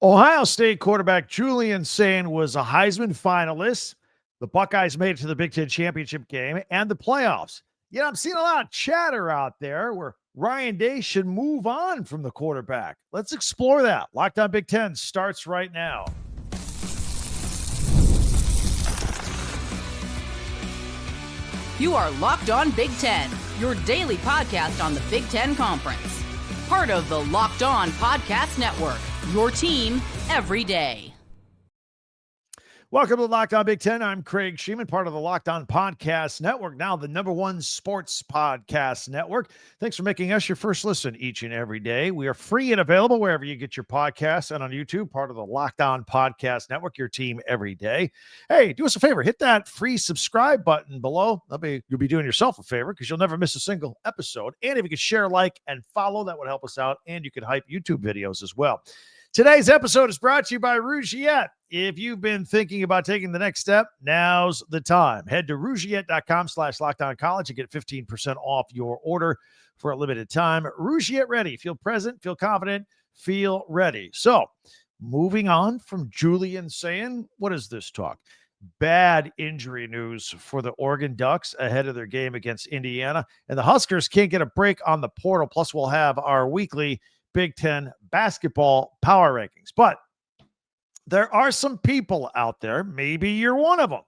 Ohio State quarterback Julian Sayin was a Heisman finalist. The Buckeyes made it to the Big Ten championship game and the playoffs. Yet I'm seeing a lot of chatter out there where Ryan Day should move on from the quarterback. Let's explore that. Locked On Big Ten starts right now. You are Locked On Big Ten, your daily podcast on the Big Ten Conference. Part of the Locked On Podcast Network, your team every day. Welcome to Locked On Big Ten. I'm Craig Shemon, part of the Locked On Podcast Network, now the #1 sports podcast network. Thanks for making us your first listen each and every day. We are free and available wherever you get your podcasts and on YouTube, part of the Locked On Podcast Network, your team every day. Hey, do us a favor, hit that free subscribe button below. You'll be doing yourself a favor because you'll never miss a single episode. And if you could share, like, and follow, that would help us out. And you can hype YouTube videos as well. Today's episode is brought to you by Rouette. If you've been thinking about taking the next step, now's the time. Head to Rouette.com/LockedOnCollege and get 15% off your order for a limited time. Rouette ready. Feel present, feel confident, feel ready. So, moving on from Julian Sayin, what is this talk? Bad injury news for the Oregon Ducks ahead of their game against Indiana. And the Huskers can't get a break on the portal. Plus, we'll have our weekly Big Ten basketball power rankings. But there are some people out there, maybe you're one of them,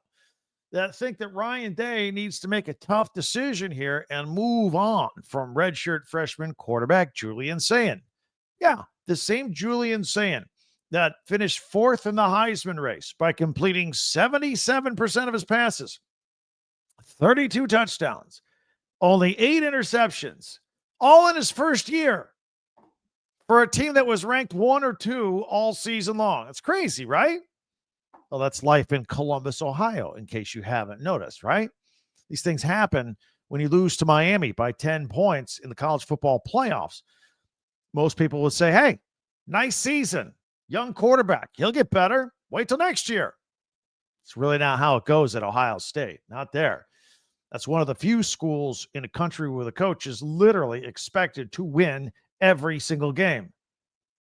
that think that Ryan Day needs to make a tough decision here and move on from redshirt freshman quarterback Julian Sayin. Yeah, the same Julian Sayin that finished fourth in the Heisman race by completing 77% of his passes, 32 touchdowns, only 8 interceptions, all in his first year, for a team that was ranked 1 or 2 all season long. It's crazy, right? Well, that's life in Columbus, Ohio, in case you haven't noticed, right? These things happen when you lose to Miami by 10 points in the college football playoffs. Most people would say, hey, nice season, young quarterback. He'll get better. Wait till next year. It's really not how it goes at Ohio State. Not there. That's one of the few schools in a country where the coach is literally expected to win every single game.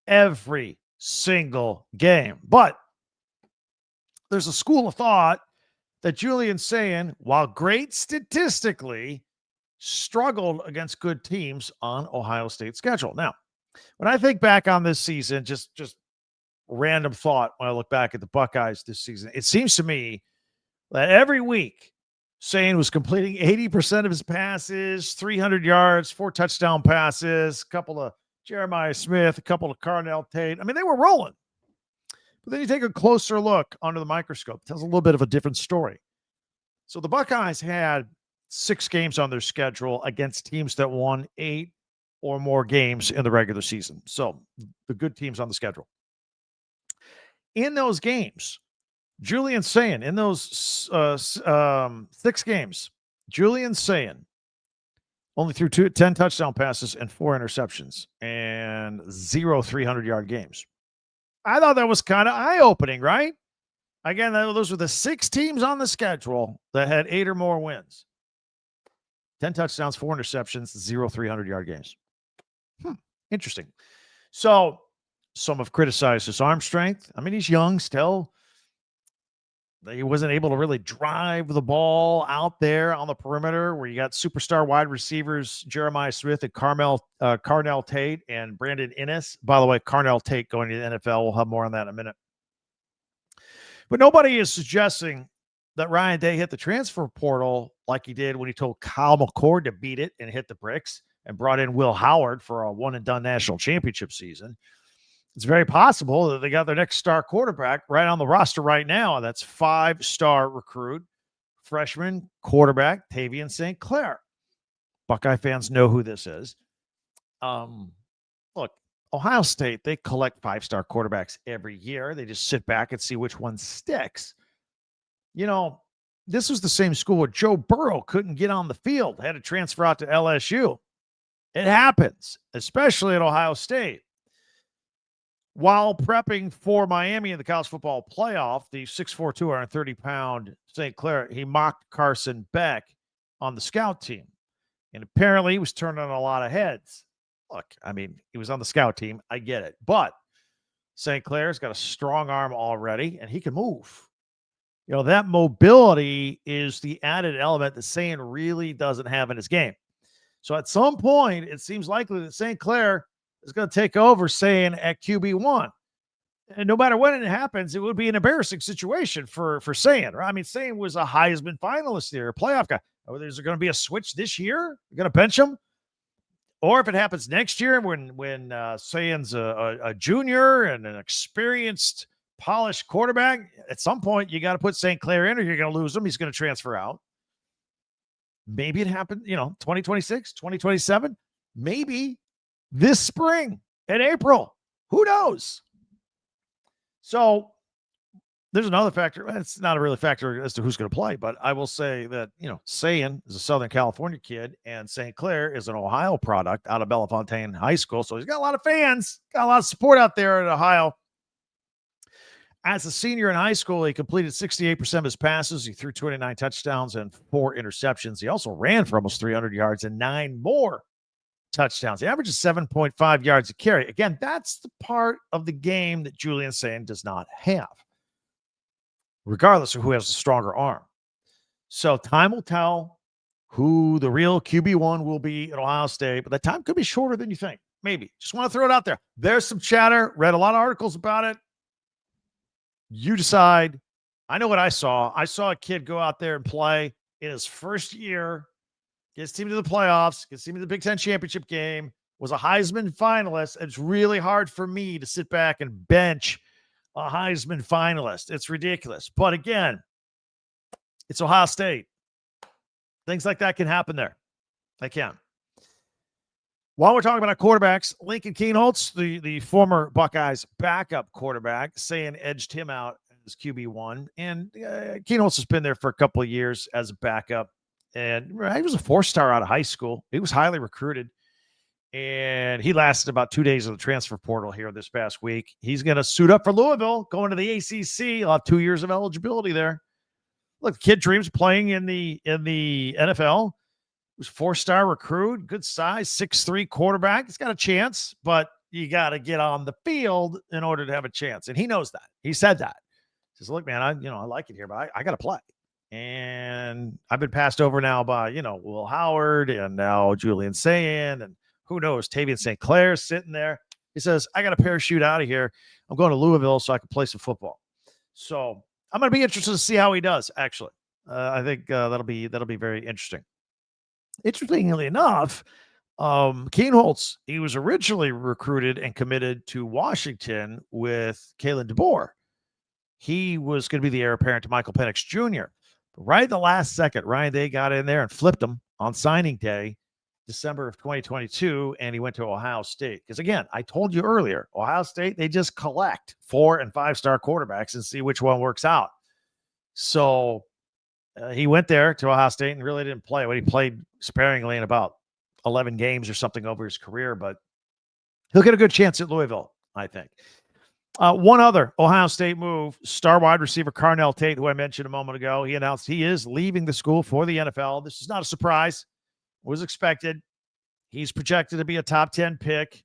Every single game. But there's a school of thought that Julian Sayin, while great statistically, struggled against good teams on Ohio State's schedule. Now, when I think back on this season, just random thought when I look back at the Buckeyes this season, it seems to me that every week Sayin was completing 80% of his passes, 300 yards, 4 touchdown passes, a couple of Jeremiah Smith, a couple of Carnell Tate. I mean, they were rolling. But then you take a closer look under the microscope. It tells a little bit of a different story. So the Buckeyes had 6 games on their schedule against teams that won 8 or more games in the regular season. So the good teams on the schedule. In those games, Julian Sayin, in those 6 games, Julian Sayin only threw 10 touchdown passes and 4 interceptions and 0 300-yard games. I thought that was kind of eye-opening, right? Again, those were the 6 teams on the schedule that had 8 or more wins. 10 touchdowns, 4 interceptions, 0 300-yard games. Interesting. So some have criticized his arm strength. I mean, he's young still. He wasn't able to really drive the ball out there on the perimeter where you got superstar wide receivers Jeremiah Smith and Carnell Tate and Brandon Inniss. By the way, Carnell Tate going to the NFL. We'll have more on that in a minute. But nobody is suggesting that Ryan Day hit the transfer portal like he did when he told Kyle McCord to beat it and hit the bricks and brought in Will Howard for a one-and-done national championship season. It's very possible that they got their next star quarterback right on the roster right now. And that's 5-star recruit, freshman quarterback, Tavien St. Clair. Buckeye fans know who this is. Look, Ohio State, they collect 5-star quarterbacks every year. They just sit back and see which one sticks. You know, this was the same school where Joe Burrow couldn't get on the field, had to transfer out to LSU. It happens, especially at Ohio State. While prepping for Miami in the college football playoff, the 6'4", 230-pound St. Clair, he mocked Carson Beck on the scout team. And apparently he was turning a lot of heads. Look, I mean, he was on the scout team. I get it. But St. Clair's got a strong arm already, and he can move. That mobility is the added element that Sain really doesn't have in his game. So at some point, it seems likely that St. Clair is going to take over Sain at QB1. And no matter when it happens, it would be an embarrassing situation for Sain. Right? I mean, Sain was a Heisman finalist there, a playoff guy. Is there going to be a switch this year? You're going to bench him? Or if it happens next year when Sain's a junior and an experienced, polished quarterback, at some point you got to put St. Clair in or you're going to lose him. He's going to transfer out. Maybe it happened, 2026, 2027, maybe this spring in April. Who knows? So there's another factor. It's not a really factor as to who's going to play, but I will say that, Sayin is a Southern California kid and St. Clair is an Ohio product out of Bellefontaine High School. So he's got a lot of fans, got a lot of support out there in Ohio. As a senior in high school, he completed 68% of his passes. He threw 29 touchdowns and 4 interceptions. He also ran for almost 300 yards and 9 more touchdowns. He averages 7.5 yards a carry. Again, that's the part of the game that Julian Sayin does not have, regardless of who has the stronger arm. So time will tell who the real QB1 will be at Ohio State, but that time could be shorter than you think. Maybe. Just want to throw it out there. There's some chatter. Read a lot of articles about it. You decide. I know what I saw. I saw a kid go out there and play in his first year, get his team to the playoffs, get his team to the Big Ten championship game, was a Heisman finalist. It's really hard for me to sit back and bench a Heisman finalist. It's ridiculous. But again, it's Ohio State. Things like that can happen there. They can. While we're talking about our quarterbacks, Lincoln Kienholz, the former Buckeyes backup quarterback, Sain edged him out as QB1. And Kienholz has been there for a couple of years as a backup. And he was a 4-star out of high school. He was highly recruited. And he lasted about 2 days in the transfer portal here this past week. He's going to suit up for Louisville, going to the ACC. He'll have 2 years of eligibility there. Look, the kid dreams playing in the NFL. He was a 4-star recruit, good size, 6'3" quarterback. He's got a chance, but you got to get on the field in order to have a chance. And he knows that. He said that. He says, look, man, I like it here, but I got to play. And I've been passed over now by, Will Howard and now Julian Sayin and who knows, Tavien St. Clair sitting there. He says, I got to parachute out of here. I'm going to Louisville so I can play some football. So I'm going to be interested to see how he does, actually. I think that'll be very interesting. Interestingly enough, Kienholz, he was originally recruited and committed to Washington with Kalen DeBoer. He was going to be the heir apparent to Michael Penix Jr. But right at the last second, Ryan Day got in there and flipped him on signing day, December of 2022, and he went to Ohio State. Because again, I told you earlier, Ohio State, they just collect 4- and 5-star quarterbacks and see which one works out. So he went there to Ohio State and really didn't play. He played sparingly in about 11 games or something over his career, but he'll get a good chance at Louisville, I think. One other Ohio State move, star wide receiver Carnell Tate, who I mentioned a moment ago, he announced he is leaving the school for the NFL. This is not a surprise. Was expected. He's projected to be a top 10 pick,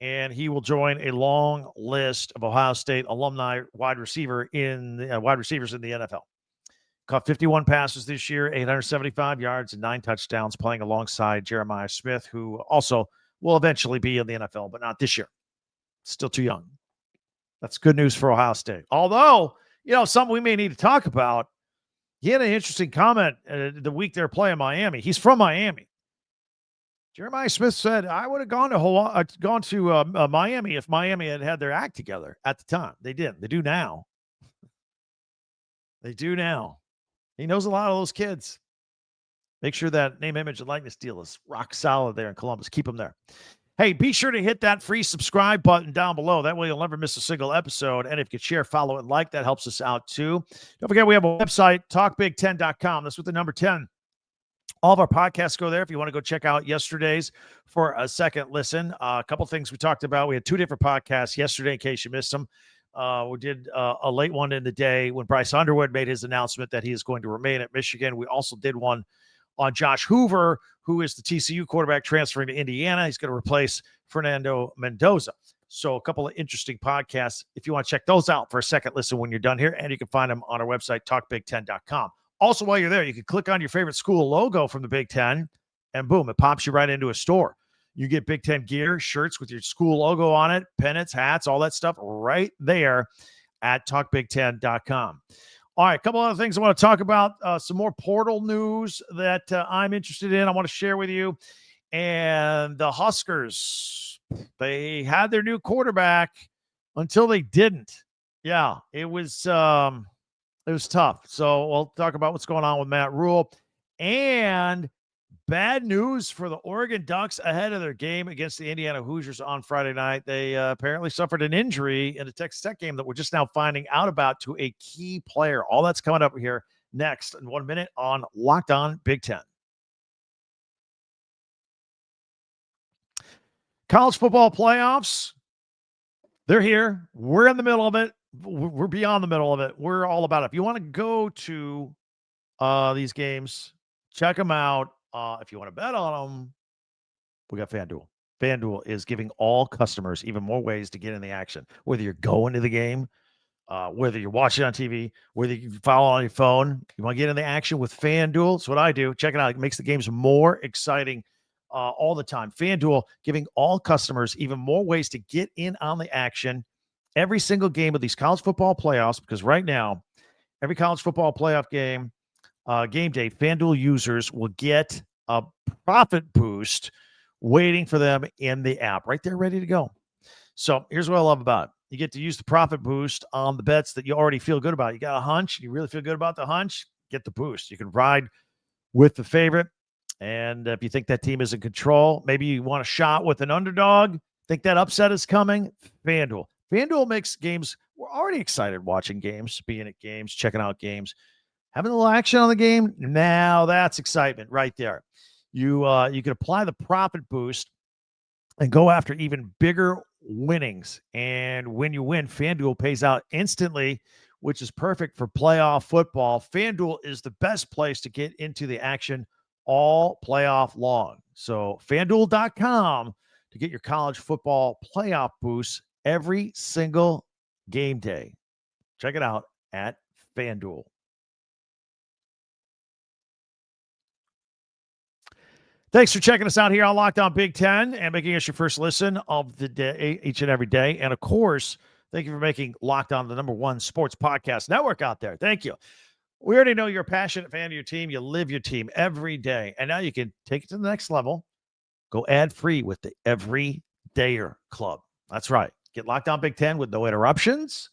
and he will join a long list of Ohio State alumni wide receivers in the NFL. Caught 51 passes this year, 875 yards, and 9 touchdowns, playing alongside Jeremiah Smith, who also will eventually be in the NFL, but not this year. Still too young. That's good news for Ohio State. Although, something we may need to talk about. He had an interesting comment the week they're playing Miami. He's from Miami. Jeremiah Smith said, I would have gone to Miami if Miami had their act together at the time. They didn't. They do now. They do now. He knows a lot of those kids. Make sure that name, image, and likeness deal is rock solid there in Columbus. Keep them there. Hey, be sure to hit that free subscribe button down below. That way you'll never miss a single episode. And if you could share, follow, and like, that helps us out too. Don't forget, we have a website, talkbig10.com. That's with the number 10. All of our podcasts go there if you want to go check out yesterday's for a second listen. A couple things we talked about. We had 2 different podcasts yesterday in case you missed them. We did a late one in the day when Bryce Underwood made his announcement that he is going to remain at Michigan. We also did one on Josh Hoover, who is the TCU quarterback transferring to Indiana. He's going to replace Fernando Mendoza. So a couple of interesting podcasts if you want to check those out for a second listen when you're done here. And you can find them on our website, talkbig10.com. Also, while you're there, you can click on your favorite school logo from the Big Ten, and boom, it pops you right into a store. You get Big Ten gear, shirts with your school logo on it, pennants, hats, all that stuff right there at talkbig10.com. All right, a couple other things I want to talk about. Some more portal news that I'm interested in. I want to share with you. And the Huskers, they had their new quarterback until they didn't. Yeah, it was tough. So we'll talk about what's going on with Matt Rule. And bad news for the Oregon Ducks ahead of their game against the Indiana Hoosiers on Friday night. They apparently suffered an injury in the Texas Tech game that we're just now finding out about to a key player. All that's coming up here next in 1 minute on Locked On Big Ten. College football playoffs, they're here. We're in the middle of it. We're beyond the middle of it. We're all about it. If you want to go to these games, check them out. If you want to bet on them, we got FanDuel. FanDuel is giving all customers even more ways to get in the action. Whether you're going to the game, whether you're watching on TV, whether you follow on your phone, you want to get in the action with FanDuel. That's what I do. Check it out. It makes the games more exciting all the time. FanDuel giving all customers even more ways to get in on the action every single game of these college football playoffs, because right now, every college football playoff game, game day, FanDuel users will get a profit boost waiting for them in the app right there, ready to go. So here's what I love about it. You get to use the profit boost on the bets that you already feel good about. You got a hunch, you really feel good about the hunch, get the boost. You can ride with the favorite. And if you think that team is in control, maybe you want a shot with an underdog, think that upset is coming, FanDuel. FanDuel makes games, we're already excited watching games, being at games, checking out games, having a little action on the game. Now that's excitement right there. You can apply the profit boost and go after even bigger winnings. And when you win, FanDuel pays out instantly, which is perfect for playoff football. FanDuel is the best place to get into the action all playoff long. So FanDuel.com to get your college football playoff boosts every single game day. Check it out at FanDuel. Thanks for checking us out here on Locked On Big Ten and making us your first listen of the day, each and every day. And of course, thank you for making Locked On the #1 sports podcast network out there. Thank you. We already know you're a passionate fan of your team. You live your team every day. And now you can take it to the next level. Go ad-free with the Everydayer Club. That's right. Get Locked On Big Ten with no interruptions.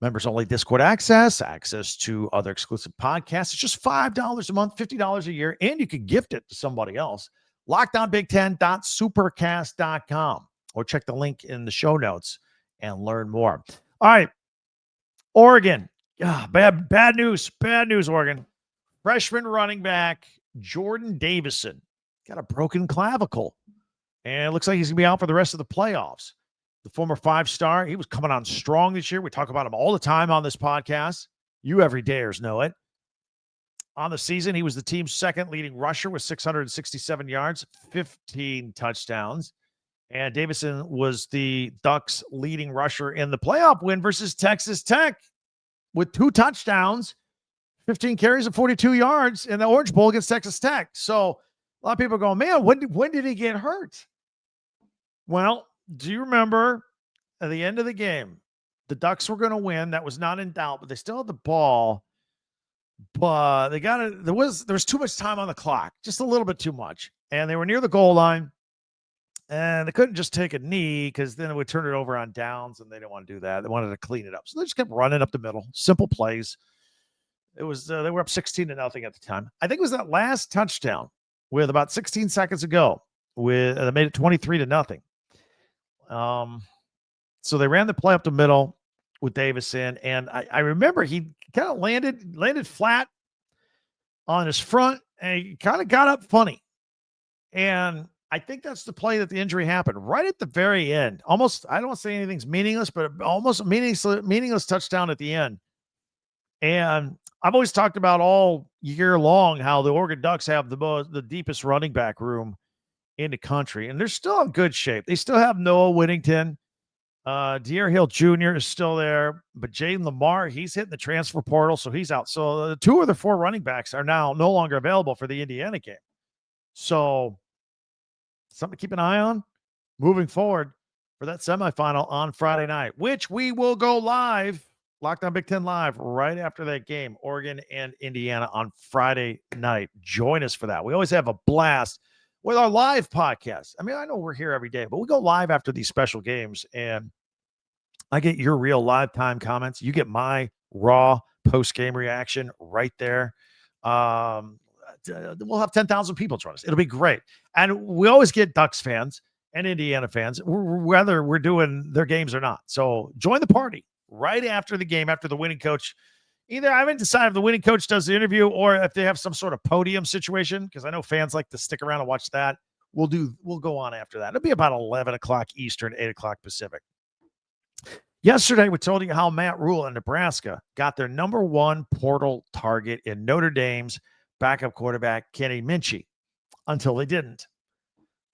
Members-only Discord access to other exclusive podcasts. It's just $5 a month, $50 a year, and you can gift it to somebody else. LockedOnBig10.supercast.com or check the link in the show notes and learn more. All right, Oregon. Bad news, Oregon. Freshman running back Jordan Davison got a broken clavicle, and it looks like he's going to be out for the rest of the playoffs. The former 5-star, he was coming on strong this year. We talk about him all the time on this podcast. You everydayers know it. On the season, he was the team's second leading rusher with 667 yards, 15 touchdowns. And Davison was the Ducks' leading rusher in the playoff win versus Texas Tech with 2 touchdowns, 15 carries and 42 yards in the Orange Bowl against Texas Tech. So a lot of people are going, man, when did he get hurt? Well, do you remember at the end of the game, the Ducks were going to win. That was not in doubt, but they still had the ball. But they got it. There was too much time on the clock, just a little bit too much. And they were near the goal line. And they couldn't just take a knee because then it would turn it over on downs, and they didn't want to do that. They wanted to clean it up. So they just kept running up the middle. Simple plays. It was they were up 16-0 at the time. I think it was that last touchdown with about 16 seconds to go. They made it 23-0. So they ran the play up the middle with Davison, and I remember he kind of landed flat on his front, and he kind of got up funny. And I think that's the play that the injury happened right at the very end. Almost, I don't want to say anything's meaningless, but almost meaningless touchdown at the end. And I've always talked about all year long how the Oregon Ducks have the deepest running back room in the country, and they're still in good shape. They still have Noah Whittington, Deere Hill Jr. is still there, but Jaden Lamar, he's hitting the transfer portal, so he's out. So the 2 of the 4 running backs are now no longer available for the Indiana game. So something to keep an eye on moving forward for that semifinal on Friday night, which we will go live, Locked On Big Ten Live, right after that game, Oregon and Indiana on Friday night. Join us for that. We always have a blast with our live podcast. I mean, I know we're here every day, but we go live after these special games, and I get your real live time comments. You get my raw post-game reaction right there. We'll have 10,000 people join us. It'll be great. And we always get Ducks fans and Indiana fans, whether we're doing their games or not. So join the party right after the game, after the winning coach. Either I haven't decided if the winning coach does the interview or if they have some sort of podium situation, because I know fans like to stick around and watch that. We'll go on after that. It'll be about 11 o'clock Eastern, 8 o'clock Pacific. Yesterday, we told you how Matt Rule in Nebraska got their number 1 portal target in Notre Dame's backup quarterback, Kenny Minchey, until they didn't.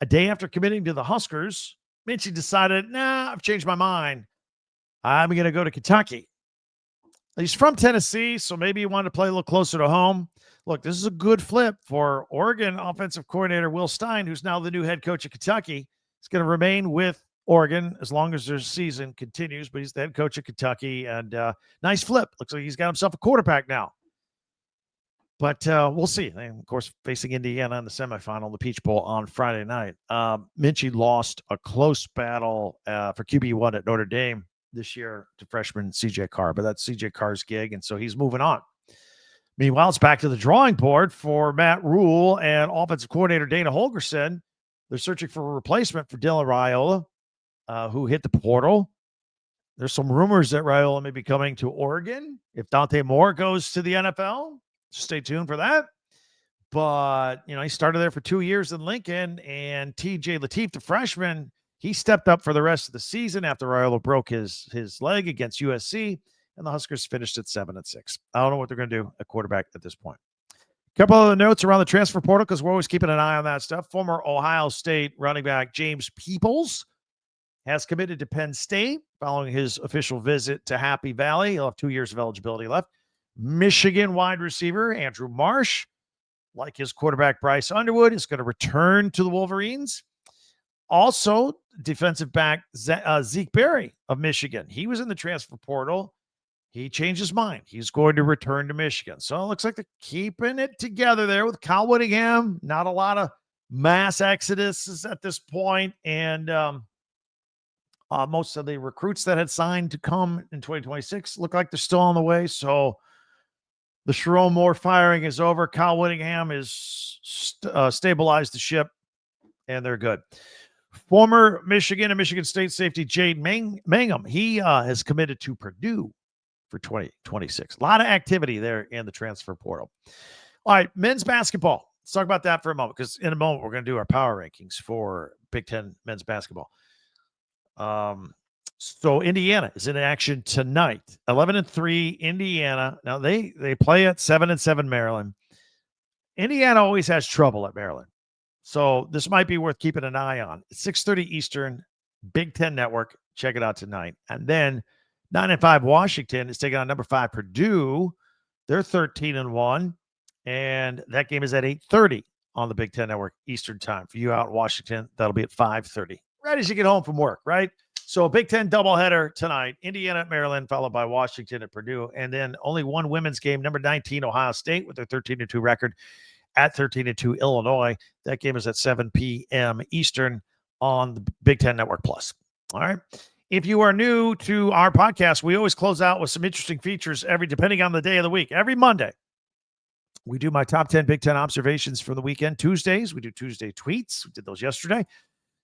A day after committing to the Huskers, Minchey decided, I've changed my mind. I'm going to go to Kentucky. He's from Tennessee, so maybe he wanted to play a little closer to home. Look, this is a good flip for Oregon offensive coordinator Will Stein, who's now the new head coach of Kentucky. He's going to remain with Oregon as long as their season continues, but he's the head coach of Kentucky, and nice flip. Looks like he's got himself a quarterback now. But we'll see. And of course, facing Indiana in the semifinal, the Peach Bowl on Friday night. Minchey lost a close battle for QB1 at Notre Dame this year to freshman CJ Carr, but that's CJ Carr's gig, and so he's moving on. Meanwhile, it's back to the drawing board for Matt Rule and offensive coordinator Dana Holgorsen. They're searching for a replacement for Dylan Raiola, who hit the portal. There's some rumors that Raiola may be coming to Oregon if Dante Moore goes to the NFL. Stay tuned for that. But, he started there for 2 years in Lincoln, and TJ Lateef, the freshman, he stepped up for the rest of the season after Raiola broke his leg against USC, and the Huskers finished at 7-6. I don't know what they're going to do at quarterback at this point. A couple of notes around the transfer portal, because we're always keeping an eye on that stuff. Former Ohio State running back James Peoples has committed to Penn State following his official visit to Happy Valley. He'll have 2 years of eligibility left. Michigan wide receiver Andrew Marsh, like his quarterback Bryce Underwood, is going to return to the Wolverines. Also, defensive back Zeke Berry of Michigan. He was in the transfer portal. He changed his mind. He's going to return to Michigan. So it looks like they're keeping it together there with Kyle Whittingham. Not a lot of mass exodus at this point. And most of the recruits that had signed to come in 2026 look like they're still on the way. So the Sharon Moore firing is over. Kyle Whittingham is stabilized the ship, and they're good. Former Michigan and Michigan State safety Jade Mangum, he has committed to Purdue for 2026. A lot of activity there in the transfer portal. All right, men's basketball. Let's talk about that for a moment, because in a moment we're going to do our power rankings for Big Ten men's basketball. So Indiana is in action tonight. 11-3 Indiana. Now they play at 7-7 Maryland. Indiana always has trouble at Maryland, so this might be worth keeping an eye on. 6:30 Eastern, Big Ten Network. Check it out tonight. And then 9-5 Washington is taking on number 5 Purdue. They're 13-1, and that game is at 8:30 on the Big Ten Network Eastern time. For you out in Washington, that'll be at 5:30. Right as you get home from work, right? So a Big Ten doubleheader tonight, Indiana at Maryland, followed by Washington at Purdue. And then only one women's game, number 19, Ohio State, with their 13-2 record at 13-2 Illinois. That game is at 7 p.m. Eastern on the Big Ten Network Plus. All right. If you are new to our podcast, we always close out with some interesting features depending on the day of the week. Every Monday, we do my top 10 Big Ten observations from the weekend. Tuesdays, we do Tuesday tweets. We did those yesterday.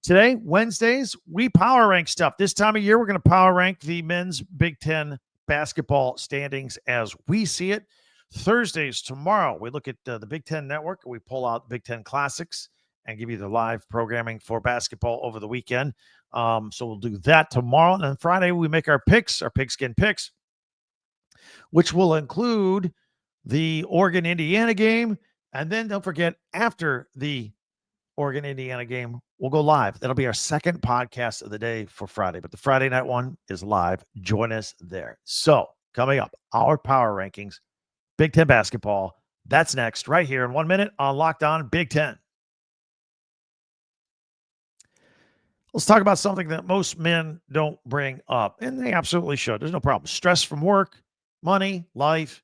Today, Wednesdays, we power rank stuff. This time of year, we're going to power rank the men's Big Ten basketball standings as we see it. Thursdays, tomorrow, we look at the Big Ten Network. We pull out Big Ten Classics and give you the live programming for basketball over the weekend. So we'll do that tomorrow. And then Friday, we make our picks, our pigskin picks, which will include the Oregon-Indiana game. And then don't forget, after the Oregon, Indiana game will go live. That'll be our second podcast of the day for Friday, but the Friday night one is live. Join us there. So coming up, our power rankings, Big Ten basketball. That's next right here in 1 minute on Locked On Big Ten. Let's talk about something that most men don't bring up, and they absolutely should. There's no problem. Stress from work, money, life.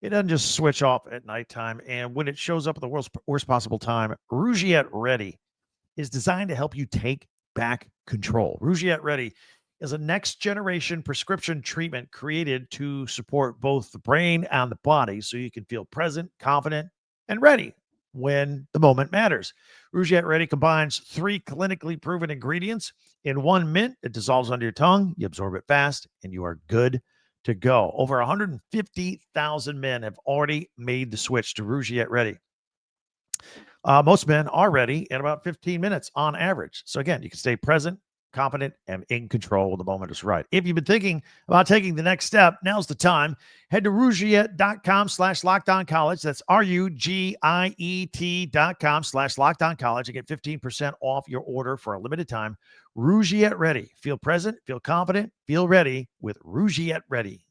It doesn't just switch off at nighttime. And when it shows up at the worst possible time, Rouette Ready is designed to help you take back control. Rouette Ready is a next-generation prescription treatment created to support both the brain and the body so you can feel present, confident, and ready when the moment matters. Rouette Ready combines 3 clinically proven ingredients in 1 mint. It dissolves under your tongue, you absorb it fast, and you are good to go. Over 150,000 men have already made the switch to Rouette Ready. Most men are ready in about 15 minutes on average. So again, you can stay present, confident, and in control when the moment is right. If you've been thinking about taking the next step, now's the time. Head to Rouette.com/LockedOnCollege. That's RUGIET.com/LockedOnCollege and get 15% off your order for a limited time. Rouette Ready. Feel present, feel confident, feel ready with Rouette Ready.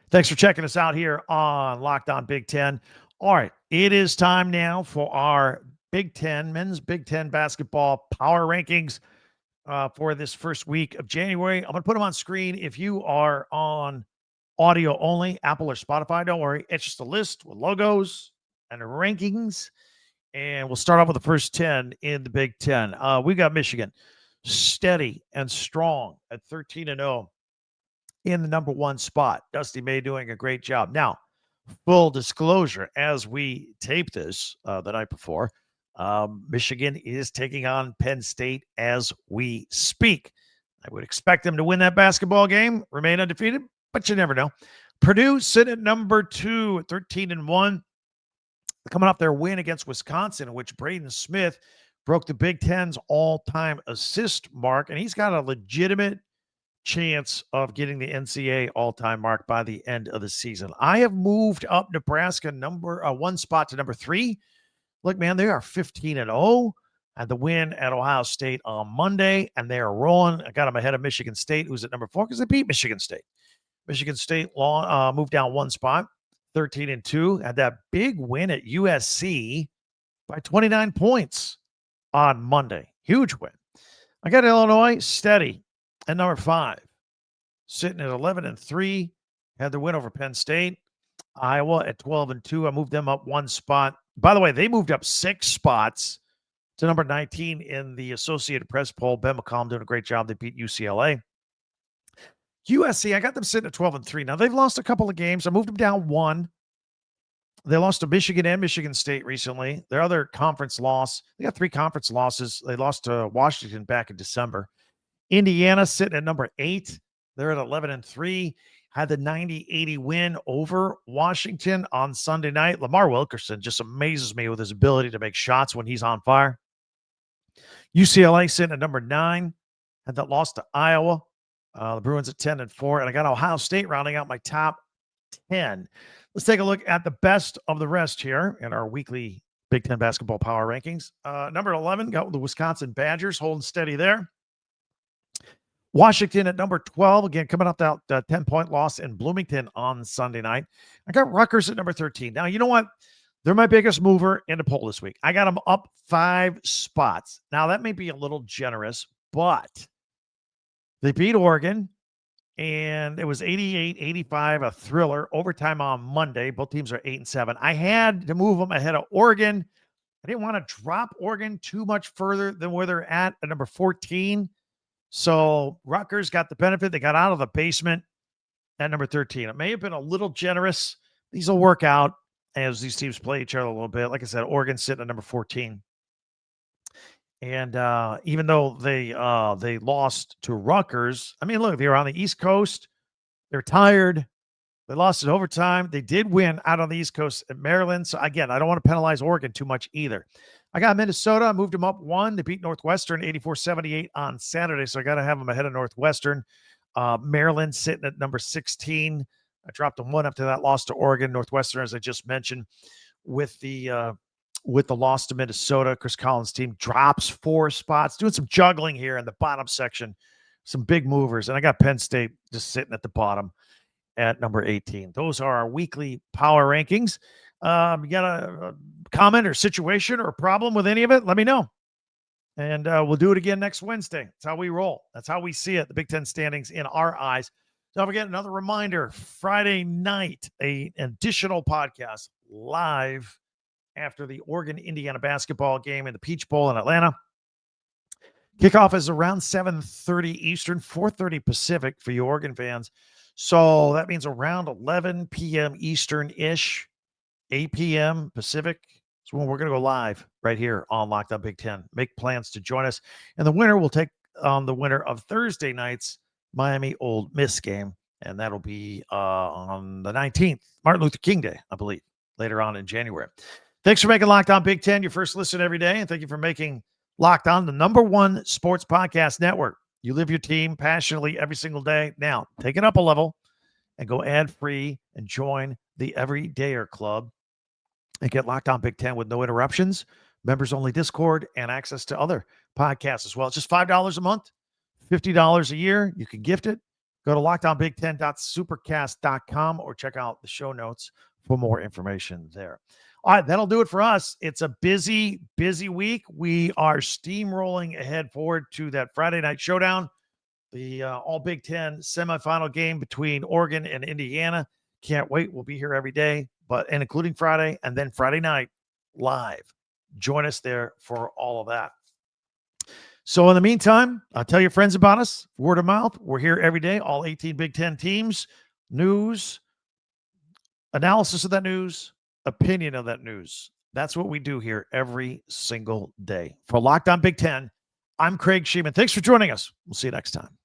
Thanks for checking us out here on Locked On Big Ten. All right, it is time now for our Big Ten, men's Big Ten basketball power rankings for this first week of January. I'm going to put them on screen. If you are on audio only, Apple or Spotify, don't worry. It's just a list with logos and rankings. And we'll start off with the first 10 in the Big Ten. We've got Michigan steady and strong at 13-0 in the number 1 spot. Dusty May doing a great job. Now, full disclosure, as we tape this the night before, Michigan is taking on Penn State as we speak. I would expect them to win that basketball game, remain undefeated, but you never know. Purdue sitting at number 2 at 13-1. Coming off their win against Wisconsin, in which Braden Smith broke the Big Ten's all-time assist mark, and he's got a legitimate chance of getting the NCAA all-time mark by the end of the season. I have moved up Nebraska number 1 spot to number 3. Look, man, they are 15-0. Had the win at Ohio State on Monday, and they are rolling. I got them ahead of Michigan State, who's at number 4 because they beat Michigan State. Michigan State moved down 1 spot, 13-2. Had that big win at USC by 29 points on Monday. Huge win. I got Illinois steady at number 5, sitting at 11-3. Had the win over Penn State. Iowa at 12-2. I moved them up 1 spot. By the way, they moved up 6 spots to number 19 in the Associated Press poll. Ben McCollum doing a great job. They beat UCLA. USC, I got them sitting at 12-3. Now, they've lost a couple of games. I moved them down 1. They lost to Michigan and Michigan State recently. Their other conference loss, they got 3 conference losses. They lost to Washington back in December. Indiana sitting at number 8. They're at 11-3. Had the 90-80 win over Washington on Sunday night. Lamar Wilkerson just amazes me with his ability to make shots when he's on fire. UCLA sitting at number 9. Had that loss to Iowa. The Bruins at 10-4. And I got Ohio State rounding out my top 10. Let's take a look at the best of the rest here in our weekly Big Ten basketball power rankings. Number 11, got the Wisconsin Badgers holding steady there. Washington at number 12, again, coming off that 10-point loss in Bloomington on Sunday night. I got Rutgers at number 13. Now, you know what? They're my biggest mover in the poll this week. I got them up 5 spots. Now, that may be a little generous, but they beat Oregon, and it was 88-85, a thriller, overtime on Monday. Both teams are 8-7. I had to move them ahead of Oregon. I didn't want to drop Oregon too much further than where they're at number 14. So Rutgers got the benefit. They got out of the basement at number 13. It may have been a little generous. These will work out as these teams play each other a little bit. Like I said, Oregon sitting at number 14. And even though they lost to Rutgers, I mean, look, they were on the East Coast. They're tired. They lost in overtime. They did win out on the East Coast at Maryland. So, again, I don't want to penalize Oregon too much either. I got Minnesota. I moved them up 1. They beat Northwestern 84-78 on Saturday, so I got to have them ahead of Northwestern. Maryland sitting at number 16. I dropped them 1 after that loss to Oregon. Northwestern, as I just mentioned, with the loss to Minnesota. Chris Collins' team drops 4 spots, doing some juggling here in the bottom section, some big movers. And I got Penn State just sitting at the bottom at number 18. Those are our weekly power rankings. You got a comment or situation or a problem with any of it? Let me know. And we'll do it again next Wednesday. That's how we roll. That's how we see it, the Big Ten standings in our eyes. Don't forget, another reminder, Friday night, an additional podcast live after the Oregon-Indiana basketball game in the Peach Bowl in Atlanta. Kickoff is around 7:30 Eastern, 4:30 Pacific for you Oregon fans. So that means around 11 p.m. Eastern-ish, 8 p.m. Pacific. So when we're going to go live right here on Locked On Big Ten. Make plans to join us. And the winner will take on the winner of Thursday night's Miami Ole Miss game. And that'll be on the 19th, Martin Luther King Day, I believe, later on in January. Thanks for making Locked On Big Ten your first listen every day. And thank you for making Locked On the #1 sports podcast network. You live your team passionately every single day. Now, take it up a level and go ad-free and join the Everydayer Club and get Locked On Big Ten with no interruptions, members-only Discord, and access to other podcasts as well. It's just $5 a month, $50 a year. You can gift it. Go to lockedonbig10.supercast.com or check out the show notes for more information there. All right, that'll do it for us. It's a busy, busy week. We are steamrolling ahead forward to that Friday night showdown, the All Big Ten semifinal game between Oregon and Indiana. Can't wait. We'll be here every day, and including Friday, and then Friday night live. Join us there for all of that. So in the meantime, tell your friends about us. Word of mouth. We're here every day, all 18 Big Ten teams, news, analysis of that news, opinion of that news. That's what we do here every single day. For Locked On Big Ten, I'm Craig Shemon. Thanks for joining us. We'll see you next time.